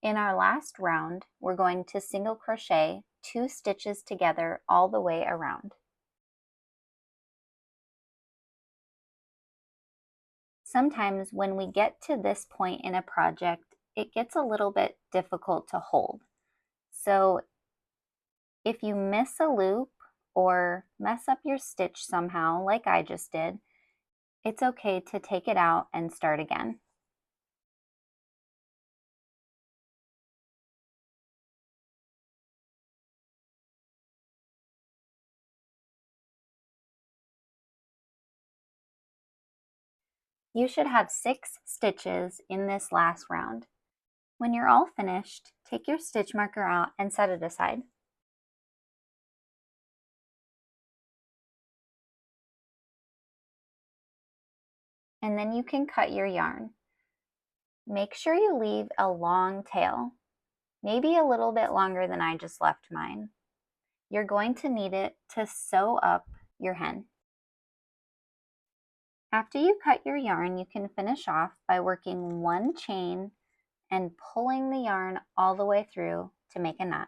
In our last round, we're going to single crochet 2 stitches together all the way around. Sometimes when we get to this point in a project, it gets a little bit difficult to hold. So if you miss a loop or mess up your stitch somehow, like I just did, it's okay to take it out and start again. You should have 6 stitches in this last round. When you're all finished, take your stitch marker out and set it aside. And then you can cut your yarn. Make sure you leave a long tail, maybe a little bit longer than I just left mine. You're going to need it to sew up your hen. After you cut your yarn, you can finish off by working 1 chain and pulling the yarn all the way through to make a knot.